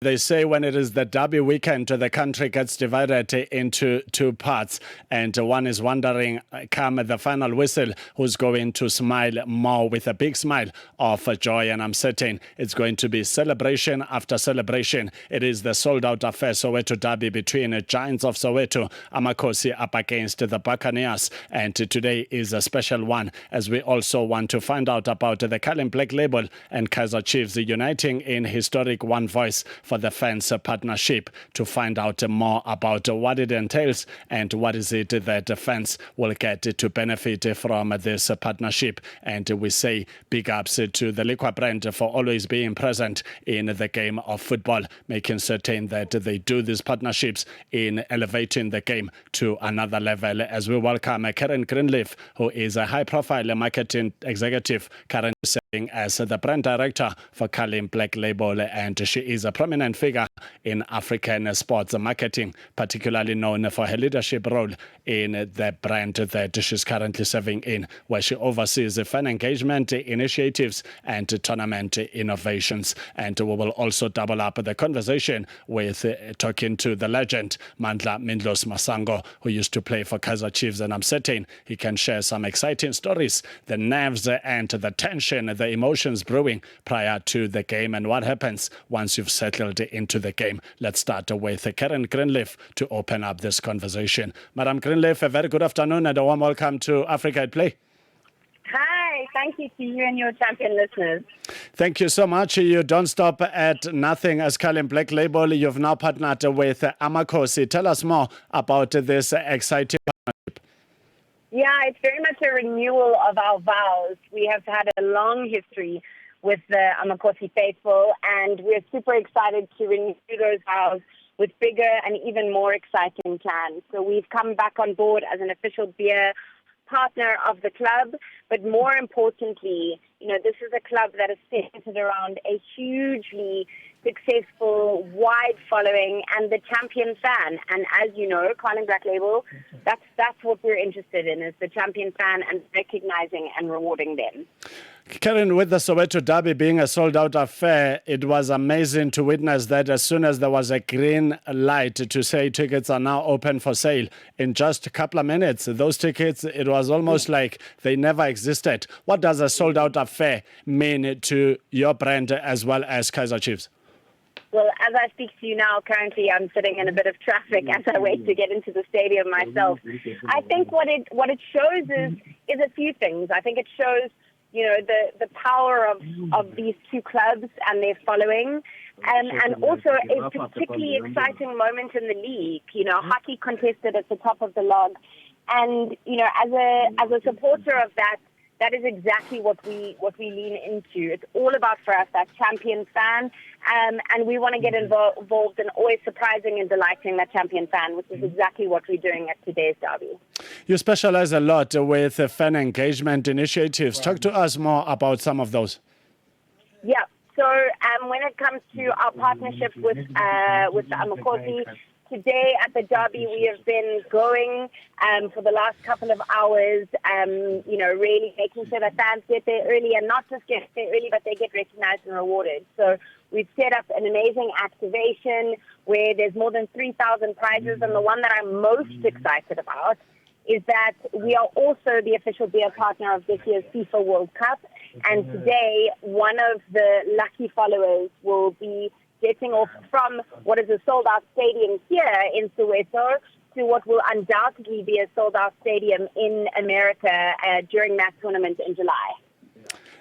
They say when it is the derby weekend, the country gets divided into two parts, and one is wondering, come the final whistle, who's going to smile more with a big smile of joy. And I'm certain it's going to be celebration after celebration. It is the sold-out affair, Soweto derby between Giants of Soweto, Amakosi up against the Buccaneers. And today is a special one, as we also want to find out about the Karryn Black Label and Kaizer Chiefs uniting in historic one voice for the fans partnership, to find out more about what it entails and what is it that the fans will get to benefit from this partnership. And we say big ups to the liquor brand for always being present in the game of football, making certain that they do these partnerships in elevating the game to another level. As we welcome Karryn Greenleaf, who is a high-profile marketing executive currently serving as the brand director for Karryn Black Label, and she is a prominent figure in African sports marketing, particularly known for her leadership role in the brand that she's currently serving in, where she oversees fan engagement initiatives and tournament innovations. And we will also double up the conversation with talking to the legend Mandla Masango, who used to play for Kaizer Chiefs, and I'm certain he can share some exciting stories, the nerves and the tension, the emotions brewing prior to the game, and what happens once you've settled into the game. Let's start with Karryn Greenleaf to open up this conversation. Madam Greenleaf, a very good afternoon and a warm welcome to Africa at Play. Hi, thank you to you and your champion listeners. Thank you so much. You don't stop at nothing as Karryn Black Label. You've now partnered with Amakosi. Tell us more about this exciting partnership. Yeah, it's very much a renewal of our vows. We have had a long history with the Amakosi faithful, and we're super excited to renew those vows with bigger and even more exciting plans. So we've come back on board as an official beer partner of the club, but more importantly, this is a club that is centered around a hugely successful, wide following and the champion fan. And as you know, Karryn Black Label, that's what we're interested in, is the champion fan and recognizing and rewarding them. Karryn, with the Soweto derby being a sold-out affair, it was amazing to witness that as soon as there was a green light to say tickets are now open for sale, in just a couple of minutes, those tickets, it was almost like they never existed. What does a sold-out affair mean to your brand as well as Kaizer Chiefs? Well, as I speak to you now, currently I'm sitting in a bit of traffic as I wait to get into the stadium myself. I think what it shows is a few things. I think it shows the power of these two clubs and their following, and also a particularly exciting moment in the league. Hockey contested at the top of the log, and as a supporter of that is exactly what we lean into. It's all about, for us, that champion fan, and we want to get involved in always surprising and delighting that champion fan, which is exactly what we're doing at today's derby. You specialize a lot with fan engagement initiatives. Talk to us more about some of those. Yeah. So when it comes to our partnership with the Amakosi, today at the derby, we have been going for the last couple of hours, really making sure that fans get there early, and not just get there early, but they get recognized and rewarded. So we've set up an amazing activation where there's more than 3,000 prizes, and the one that I'm most excited about is that we are also the official beer partner of this year's FIFA World Cup. And today, one of the lucky followers will be getting off from what is a sold-out stadium here in Soweto to what will undoubtedly be a sold-out stadium in America during that tournament in July.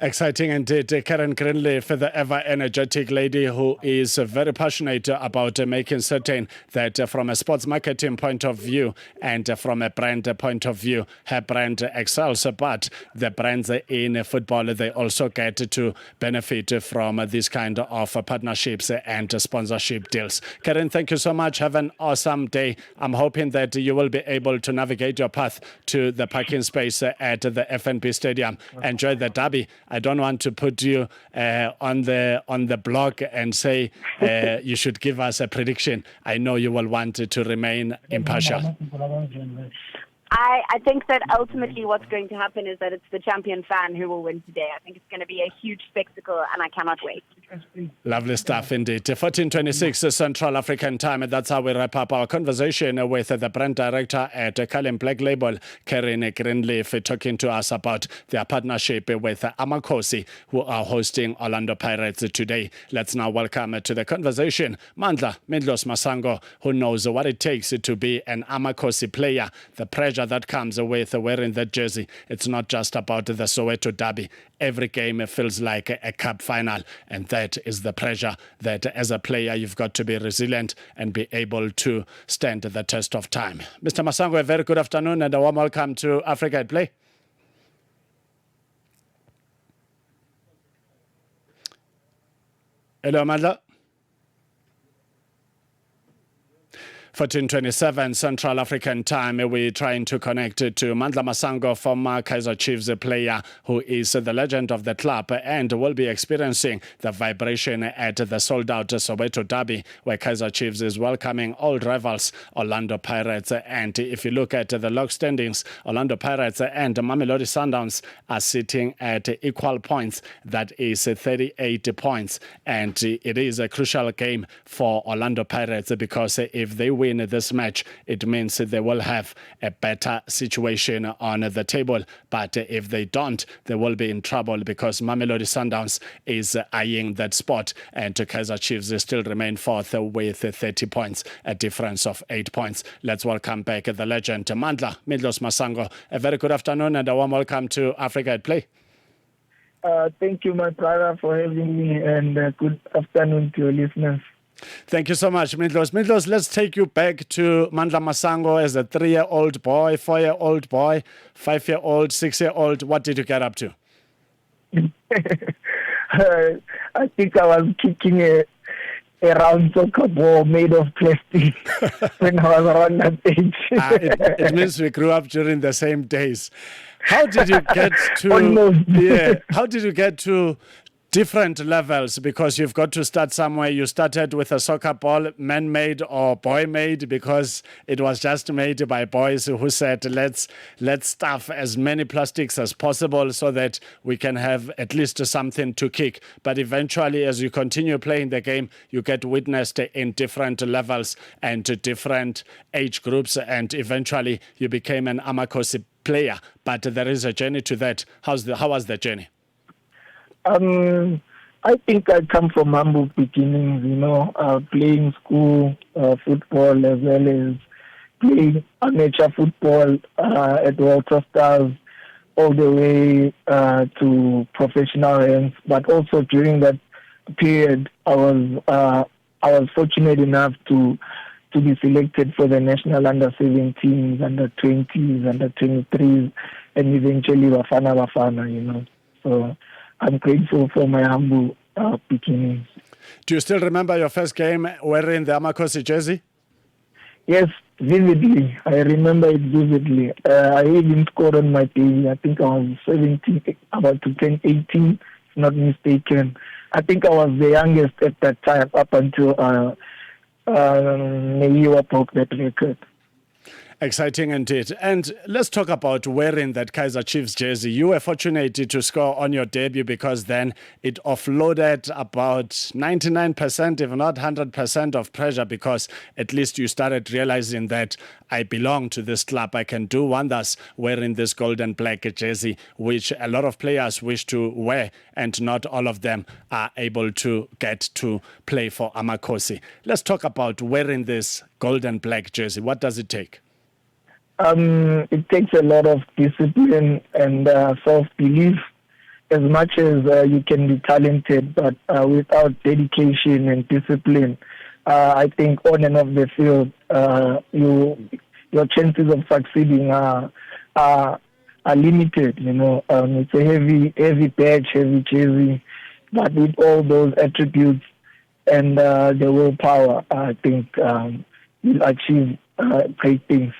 Exciting indeed. Karryn Greenleaf, the ever-energetic lady who is very passionate about making certain that from a sports marketing point of view and from a brand point of view, her brand excels. But the brands in football, they also get to benefit from this kind of partnerships and sponsorship deals. Karryn, thank you so much. Have an awesome day. I'm hoping that you will be able to navigate your path to the parking space at the Fnb Stadium. Enjoy the derby. I don't want to put you on the blog and say you should give us a prediction. I know you will want to remain impartial. I think that ultimately what's going to happen is that it's the champion fan who will win today. I think it's going to be a huge spectacle, and I cannot wait. Lovely stuff indeed. 14:26 Central African time. That's how we wrap up our conversation with the brand director at Karryn Black Label, Karryn Greenleaf, talking to us about their partnership with Amakosi, who are hosting Orlando Pirates today. Let's now welcome to the conversation Mandla Masango, who knows what it takes to be an Amakosi player, the pressure that comes with wearing that jersey. It's not just about the Soweto derby. Every game feels like a cup final, and that is the pressure that as a player you've got to be resilient and be able to stand the test of time. Mr. Masango, a very good afternoon and a warm welcome to Africa at Play. Hello, Mandla. 14:27 Central African time. We're trying to connect to Mandla Masango, former Kaizer Chiefs player who is the legend of the club and will be experiencing the vibration at the sold-out Soweto derby, where Kaizer Chiefs is welcoming old rivals Orlando Pirates. And if you look at the log standings, Orlando Pirates and Mamelodi Sundowns are sitting at equal points. That is 38 points. And it is a crucial game for Orlando Pirates because if they win this match, it means they will have a better situation on the table. But if they don't, they will be in trouble because Mamelodi Sundowns is eyeing that spot, and Kaizer Chiefs still remain fourth with 30 points, a difference of 8 points. Let's welcome back the legend Mandla Masango. A very good afternoon and a warm welcome to Africa at Play. Thank you, my brother, for having me, and good afternoon to your listeners. Thank you so much, Midlos. Let's take you back to Mandla Masango as a 3-year-old boy, 4-year-old boy, 5-year-old, 6-year-old. What did you get up to? I think I was kicking a round soccer ball made of plastic when I was around that age. It means we grew up during the same days. How did you get to? Almost. Yeah. How did you get to different levels? Because you've got to start somewhere. You started with a soccer ball, man-made or boy-made, because it was just made by boys who said, let's stuff as many plastics as possible so that we can have at least something to kick. But eventually, as you continue playing the game, you get witnessed in different levels and different age groups, and eventually you became an Amakosi player. But there is a journey to that. How was the journey? I think I come from humble beginnings, playing school football as well as playing amateur football at Walter Stars all the way to professional ranks. But also during that period, I was fortunate enough to be selected for the national under-17s, under-20s, under-23s, and eventually Bafana, So I'm grateful for my humble beginnings. Do you still remember your first game wearing the Amakosi jersey? Yes, vividly. I remember it vividly. I even scored on my debut. I think I was 17, about to turn 18, if not mistaken. I think I was the youngest at that time up until Neyiwa broke that record. Exciting indeed. And let's talk about wearing that Kaizer Chiefs jersey. You were fortunate to score on your debut because then it offloaded about 99%, if not 100% of pressure, because at least you started realizing that I belong to this club. I can do wonders wearing this gold and black jersey, which a lot of players wish to wear, and not all of them are able to get to play for Amakosi. Let's talk about wearing this gold and black jersey. What does it take? It takes a lot of discipline and self-belief. As much as you can be talented, but without dedication and discipline, I think on and off the field, your chances of succeeding are limited. It's a heavy badge, heavy jersey, but with all those attributes and the willpower, I think you'll achieve great things.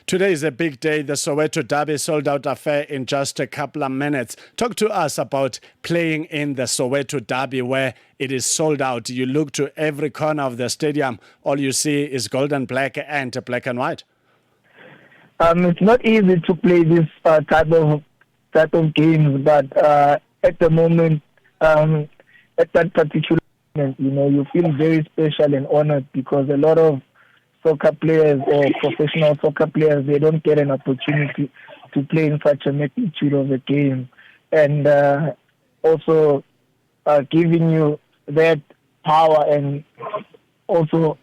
Today is a big day. The Soweto derby sold-out affair in just a couple of minutes. Talk to us about playing in the Soweto derby where it is sold out. You look to every corner of the stadium. All you see is gold and black and white. It's not easy to play this type of games, but at the moment, at that particular moment, you feel very special and honored because a lot of soccer players or professional soccer players, they don't get an opportunity to play in such a magnitude of a game, and also giving you that power and also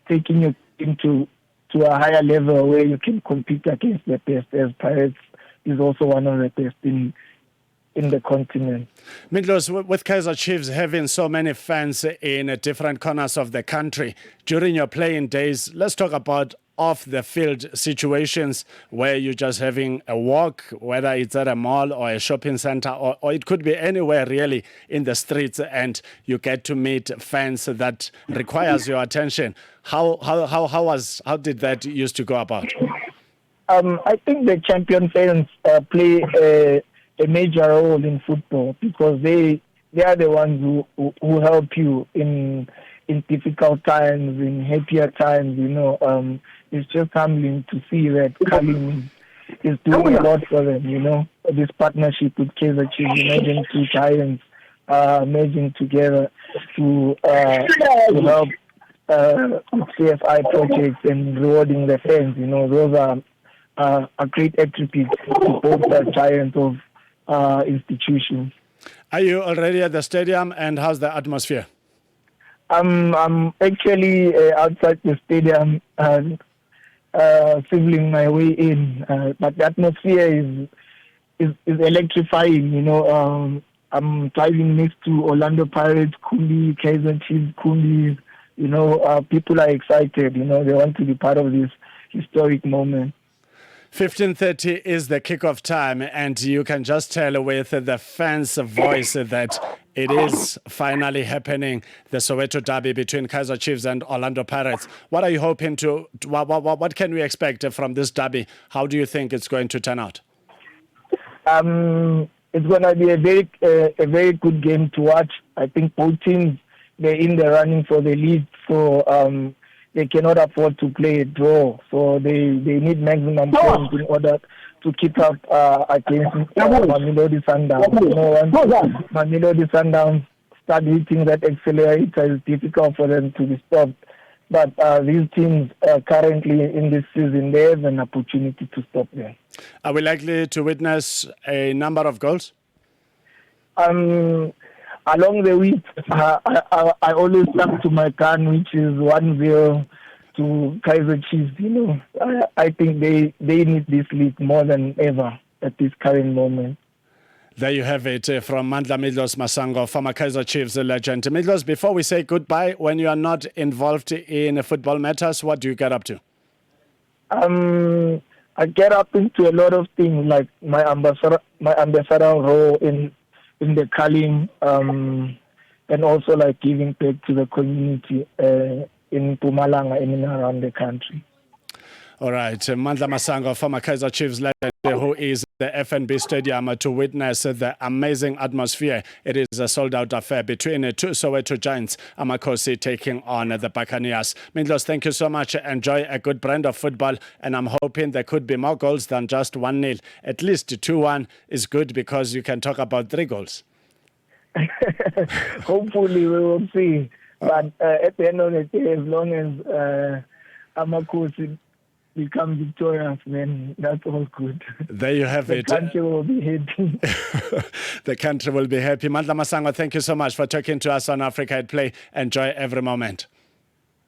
taking you into a higher level where you can compete against the best, as Pirates is also one of the best in the continent. Mindlos, with Kaizer Chiefs having so many fans in different corners of the country, during your playing days, let's talk about off-the-field situations where you're just having a walk, whether it's at a mall or a shopping center, or it could be anywhere really in the streets, and you get to meet fans that requires your attention. How did that used to go about? I think the champion fans play a major role in football because they are the ones who help you in difficult times, in happier times. It's just humbling to see that Karryn is doing a lot for them. This partnership with Kaizer Chiefs, imagine two giants merging together to help with CFI projects and rewarding the fans. Those are great attributes to both the giants of institutions. Are you already at the stadium, and how's the atmosphere? I'm actually outside the stadium, sizzling my way in, but the atmosphere is electrifying. I'm driving next to Orlando Pirates, Kumbi, Kaizer Chiefs, Kumbi. People are excited. They want to be part of this historic moment. 15:30 is the kickoff time, and you can just tell with the fans' voice that it is finally happening, the Soweto derby between Kaizer Chiefs and Orlando Pirates. What are you hoping to, what can we expect from this derby? How do you think it's going to turn out? It's going to be a very good game to watch. I think both teams, they're in the running for the lead, so they cannot afford to play a draw, so they need maximum points in order to keep up against Mamelodi Sundowns. Once Mamelodi Sundowns start hitting that accelerator, it's difficult for them to be stopped. But these teams currently in this season, they have an opportunity to stop them. Are we likely to witness a number of goals? Along the week, I always stuck to my gun, which is 1-0 to Kaizer Chiefs. I think they need this league more than ever at this current moment. There you have it from Mandla Masango, former Kaizer Chiefs legend. Midlos, before we say goodbye, when you are not involved in football matters, what do you get up to? I get up into a lot of things, like my ambassador role in the Karryn, and also like giving back to the community in Mpumalanga and in around the country. All right, Mandla Masango, former Kaizer Chiefs legend, who is the Fnb Stadium to witness the amazing atmosphere. It is a sold-out affair between two Soweto giants, Amakosi taking on the Buccaneers. Mindlos, thank you so much. Enjoy a good brand of football, and I'm hoping there could be more goals than just 1-0. At least 2-1 is good because you can talk about 3 goals. Hopefully we will see. But at the end of the day, as long as Amakosi become victorious, then that's all good. There you have it. The country will be happy. The country will be happy. Mandla Masango, thank you so much for talking to us on Africa at Play. Enjoy every moment.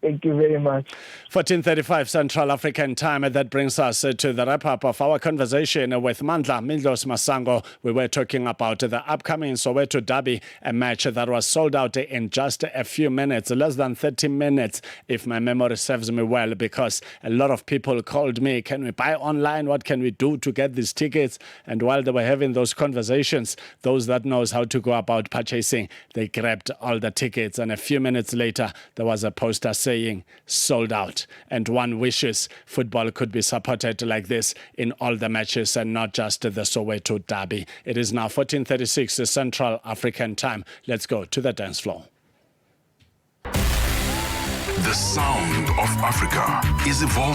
Thank you very much. 14:35 Central African Time. That brings us to the wrap-up of our conversation with Mandla Masango. We were talking about the upcoming Soweto derby, a match that was sold out in just a few minutes, less than 30 minutes, if my memory serves me well, because a lot of people called me, can we buy online? What can we do to get these tickets? And while they were having those conversations, those that knows how to go about purchasing, they grabbed all the tickets. And a few minutes later, there was a poster saying, sold out. And one wishes football could be supported like this in all the matches and not just the Soweto derby. It is now 14:36 Central African Time. Let's go to the dance floor. The sound of Africa is evolving.